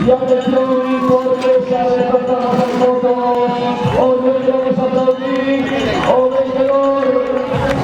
Y atención, porque se adelantamos al moto. Hoy le vamos a aplaudir o vencedor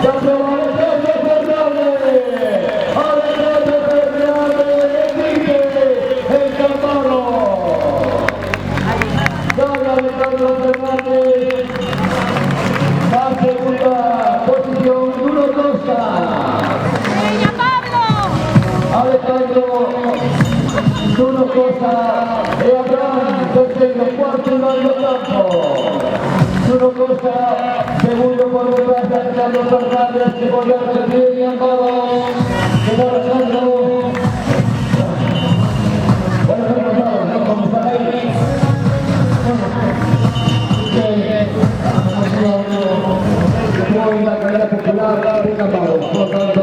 de Alejandro Fernández. Alejandro Fernández, Enrique, el Campano. Gana Alejandro Fernández. La segunda posición, Bruno Costa. Alejandro, Bruno Costa e Abraham, tercero, cuarto y medio campo. Bruno Costa, segundo por detrás de Alejandro Fernández, que volvió a repetir y ambos. Quedó Alejandro. Bueno, ¿no? ¿Cómo está ahí? Hoy la carrera popular de Campano. Por lo tanto,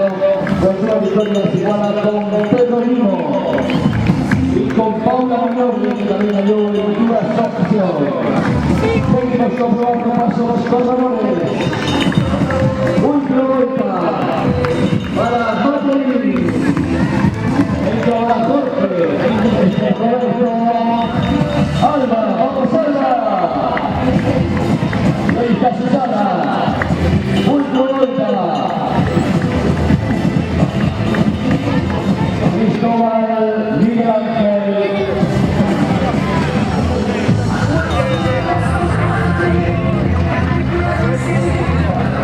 vuestra victoria se iguala con Pedro Lino y con Paula Magnoli, que también halló en dura asociación. Seguimos comprobando paso los corredores. Última vuelta para Martín. Entra ahora Jorge. Alba, vamos Alba. Y ahí está Susana. Última vuelta. Cristóbal Miguel Ángel.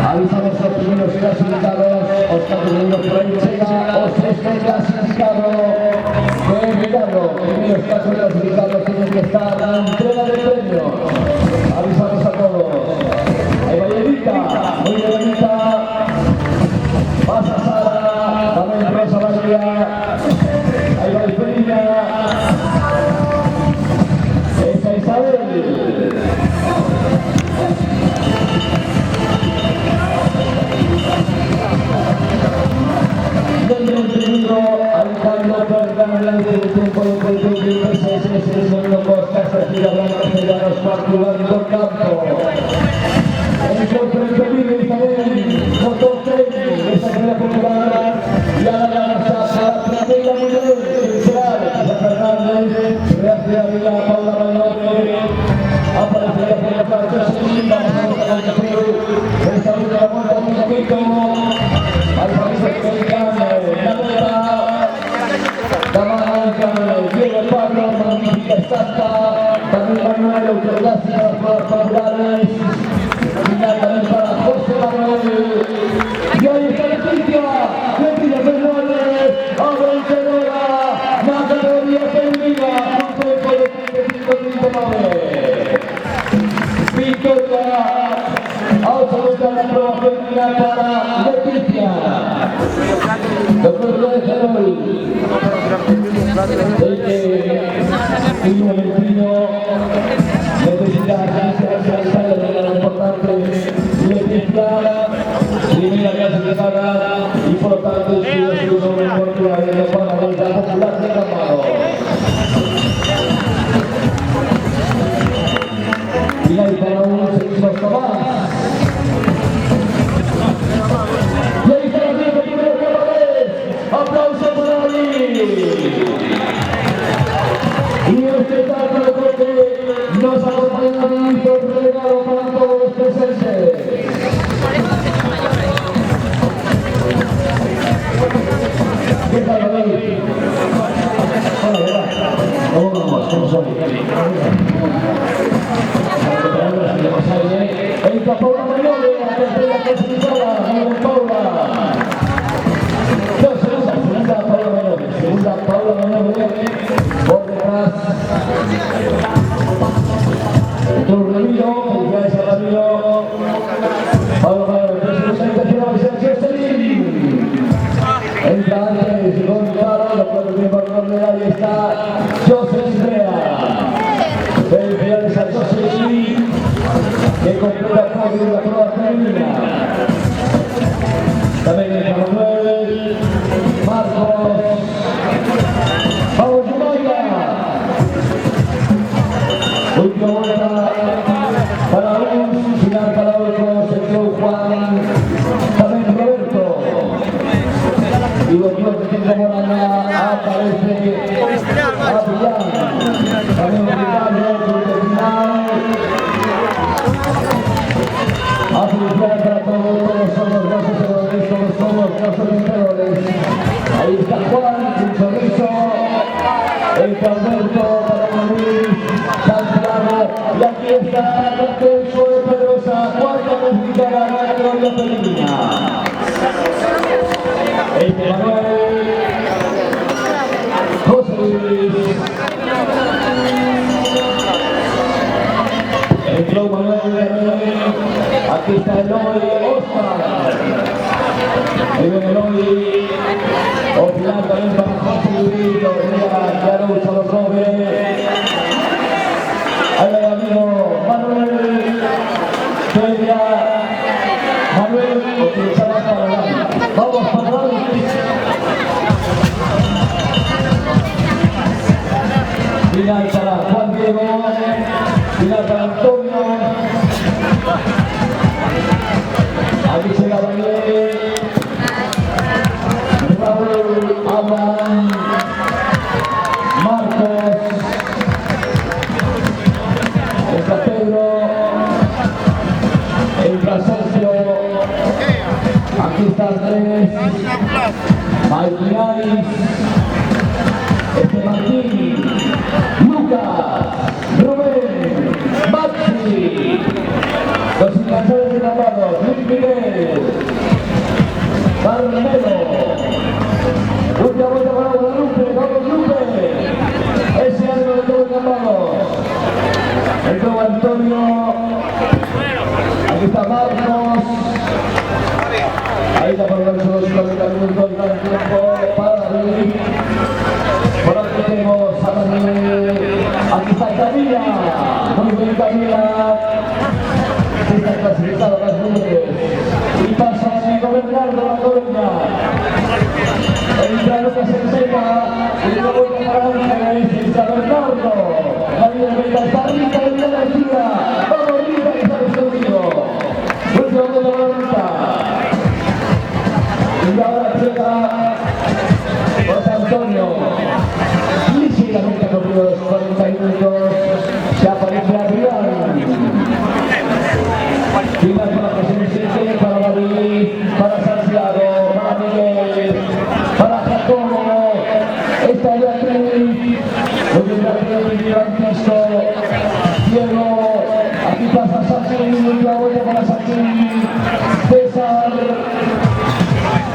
Avisamos a los primeros clasificados. Oscar Pedro Frenchega, Oscar clasificado. Ricardo, primeros clasificados tienen que estar en la entrega de premios. Avisamos a todos. Ahí va Evita, muy bien Evita. Pasa Sara, también Rosa María. Ahí va Esperina. Esa Isabel. Dentro del segundo, Alejandro Fernández, del tiempo de 36 el segundo Costa, Cecilia Blanca, Castellanos, cuarto lugar por campo. El sorprendido Isabel, motor tren, esa carrera popular, y a la ganasa, la primera mundial, Central, Fernández, rehace arriba, Paula Magnoli, aparece por la parte segunda, vamos a ver que esta última vuelta un poquito, al país americano, la vuelta, Damanca, Diego Pablo, magnífica estaca, también Manuel, autoclásicas populares, final también para José Manuel, y ahí está Leticia Fernández, a vencedora, la categoría femenina, un tiempo de 35.9. Victoria, absoluta la prueba femenina para Leticia. Doctor López Herol, el que Pino Valentino necesita hacer de la importante Leticia, primera clasificada y por lo tanto es su oportunidad de para la Vuelta Popular de Campano. Finalizan aún seguimos con más. Y ahí está la primera que aplauso para ahí. Y este tanto porque nos acompaña un regalo para todos los presentes. ¿Qué tal, David? Hola, vamos hoy. Entra Paula Magnoli, la tercera clasificada, muy bien Paula. Segunda Paula Magnoli, segunda Paula Magnoli, por detrás. Entró Ramiro, felicidades a Ramiro. Paula Magnoli, presenta final de Jocelyn. Entra antes, Gonzalo, lo cual bien por nombre, ahí está Jocelyn Rea. Felicidades a Jocelyn, que completa el podio de la prueba femenina. También entra Manuel, Marcos, vamos Zumaya. Última vuelta para un final para otros, entró Juan, también Roberto. Y los que tienen como la aparece Adrián. el Alberto para Luis Santiago, y aquí está Alfonso de Pedrosa, cuarta clasificada a la Gloria Peregrina. El Manuel José Luis, el Flow Manuel, aquí está Eloy Oscar, ahí viene Eloy, Opilar también para José Luis, ya lo usa los jóvenes, ahí hay amigo Manuel, Feria, Manuel, utilizará para adelante, vamos para adelante. Final para Juan Diego, final para Antonio, aquí llega Daniel, Raúl, Abraham, Marcos, está Pedro, entra Sergio, aquí está Andrés, Maikianis, Martín, Lucas, Rubén, Maxi, los incansables enamorados, Luis Miguel, Carmelo, última vuelta para Guadalupe, vamos Lupe, ese año de todo enamorados, el nuevo Antonio, aquí está Marcos, ahí está por los 50 minutos del tiempo para Luis. Por aquí tenemos a Daniel, aquí está Camila, muy bien Camila, está clasificado a las mujeres, y pasa a amigo Bernardo La Coruña, entra Lucas Enseña, y una vuelta para Ángeles, está Bernardo, Daniel Vega, está Rita de Villa García, vamos Rita que está descendido, última vuelta para Rita, y ahora llega José Antonio. Lícitamente cumplido los 40 minutos, se aparece Adrián. Final para José Vicente, para David, para Santiago, para Miguel, para Jacobo, esta es Beatriz, Beatriz, Francisco, Diego, aquí pasa Santi, la vuelta para Santi, César,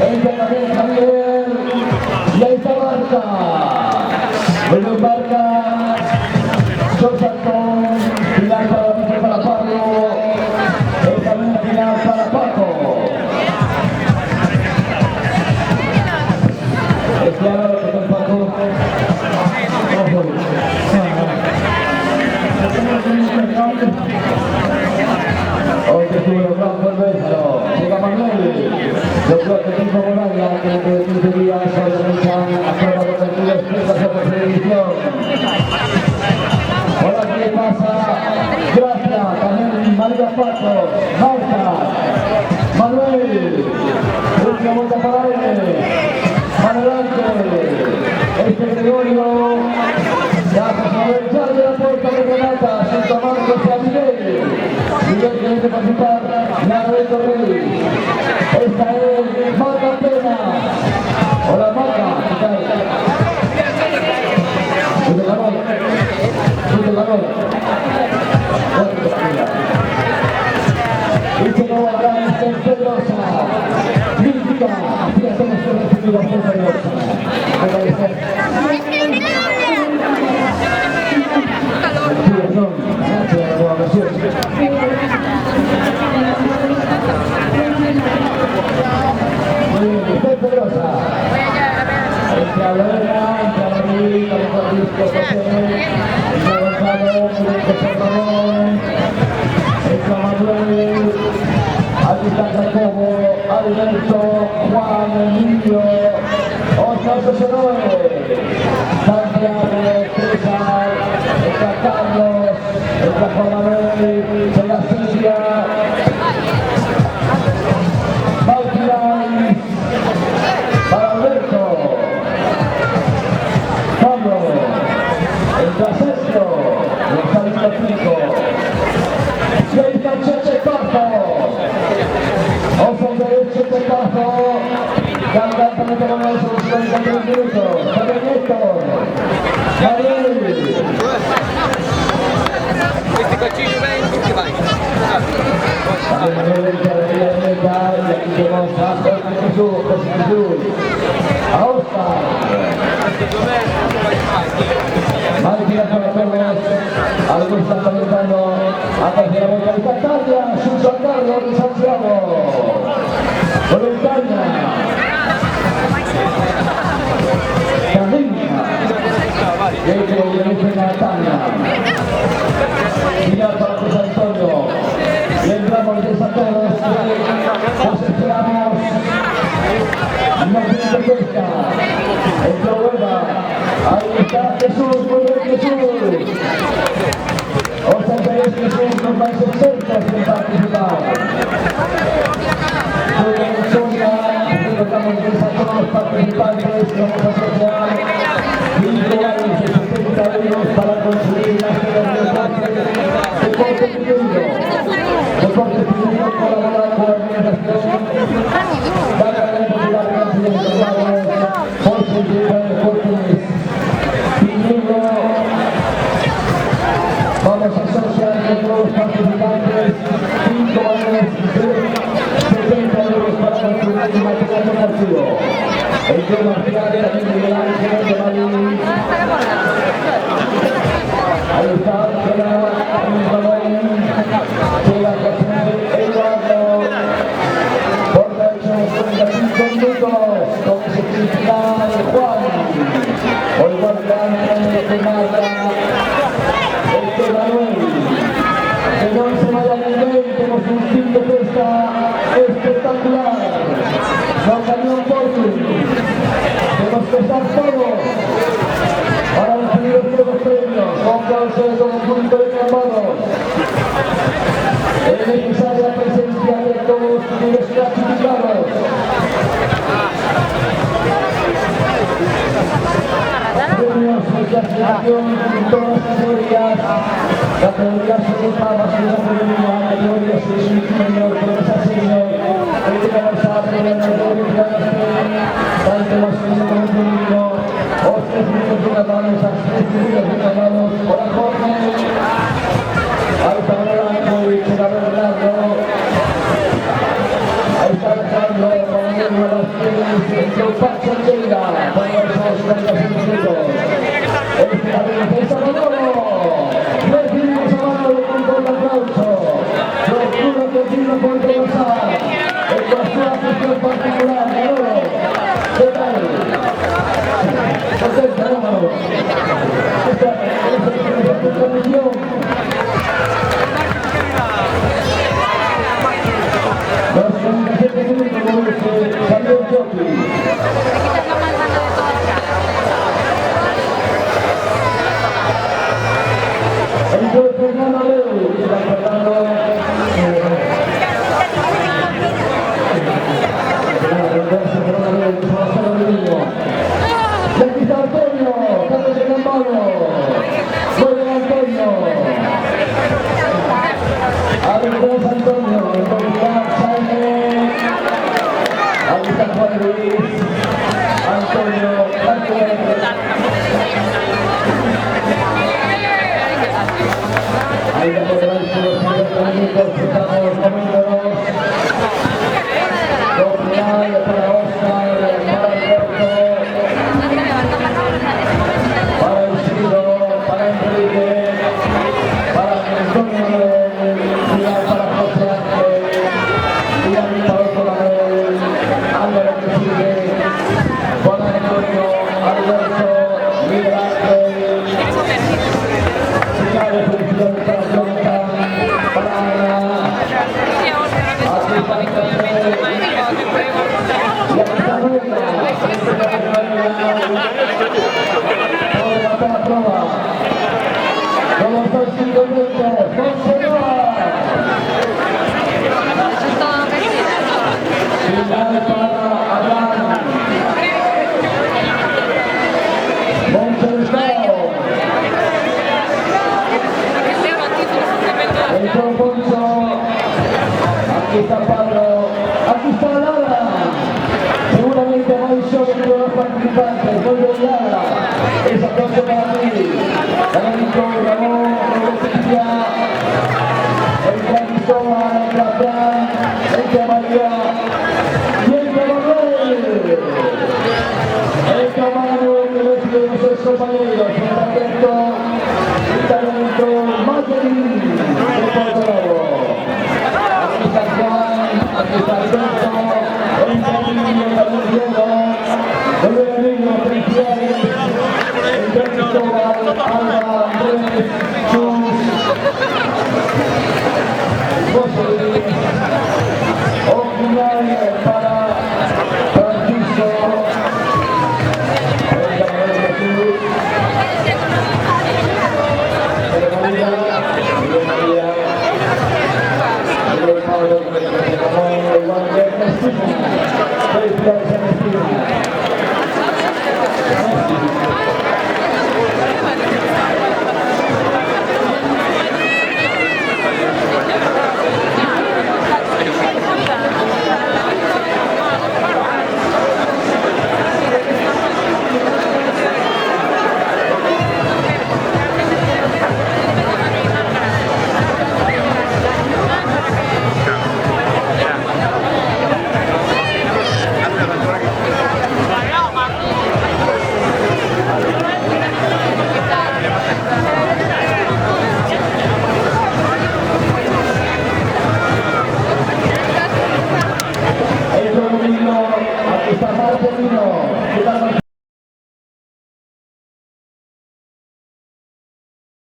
entra también Javier, y ahí está Marta. Vuelve Barca, George Antón, final para Víctor, para Pablo, el camino final para Paco. Es claro lo que está el Paco. Hoy que estuvo en gran Bésalo, llega Manuel, yo creo que tengo Moravia, que dentro de 15 días se organizan a prueba de partidos, piezas de tercera edición. Ahora qué pasa, Gracia, también María Paco, Marta, Manuel, última vuelta para él, adelante, este Gregorio, ya se aprovechar de la puerta de Renata, Santa Marcos y a Miguel. Miguel que viene a participar, la de Torrey. Esta es Marta Pena. Hola Marta, ¿qué tal? Tú te ganó. Y se no habrá en Pedrosa. Mítica, así hacemos con el sentido de Pedrosa. Aquí está Jacobo, Alberto, Juan, Emilio, Oscar Sosenove, Santiago, César, está Carlos, está Juan Manuel, está Silvia, Bautián, para Alberto, Pablo, está Sergio, está Lino Pico, y ahí está Cheche Corto. Ojo derecho, Tetazo, cantante con los 53 minutos, también Héctor, Questi calcini vengono tutti vai. Máquina para Torres, algo está calentando a tercera vuelta de Catania, su San Carlos de Santiago, Voluntaria, Carriña, que dirige Catania, Mirar para José Antonio, y entramos de San Carlos, nos esperamos, no tiene cuesta, entró Huelva. Ahí está Jesús, muy bien Jesús. 83 Jesús, con más 60 sin participar. Muy bien Sonia, estamos pensando a los participantes, vamos a asociar 5 años de 60 euros para conseguir las quedas de deporte pequeño. Deporte pequeño colabora con la organización. Para la popular gracia de los por su llegada de deportes. Vamos a asociar con todos los participantes 5 años de 70 euros para construir el material deportivo. El que marcial también Miguel Ángel de Madrid. Ahí está, queda un balón, queda José Eduardo. Por derecho, 35 minutos, con ese principal Juan. Hoy guardián de Marta. Que no se vaya a vender, tenemos un fin de fiesta espectacular. Nos ganó un poco. Tenemos que estar todos para recibir estos premios. Pónganse con el punto de llamados. Es necesaria la presencia de todos los niveles clasificados. Premios de clasificación en todas las categorías. Categoría absoluta, masculina femenina, categoría senior, promesa senior, política versátil, categoría tanto masculino como femenino, 3 minutos de manos, 3 minutos de manos, hola Jorge, Alta Blanco y Chega Bernardo, ahí está Alejandro, Manuel Martínez, el Pacho Lleida, para los 45 minutos, la defensa Manolo. Recibimos a Manolo con todo el aplauso. Procura continua por progresar. En nuestra afición particular, Manolo. ¿Qué tal? Contenta, ¿no, Manolo? ¿Qué tal? Esa cosa para ti. Ganadito, Ramón, Roberto, el Juan Cristóbal, el Capitán, el María y el Manuel. El camarero que recibe de nuestros compañeros. Atento, está dentro, Martín, de Puerto Nuevo. Aquí está Juan, aquí está Alberto, el niño, el niño, el niño, el niño, el Cristóbal, Alba, Andrés,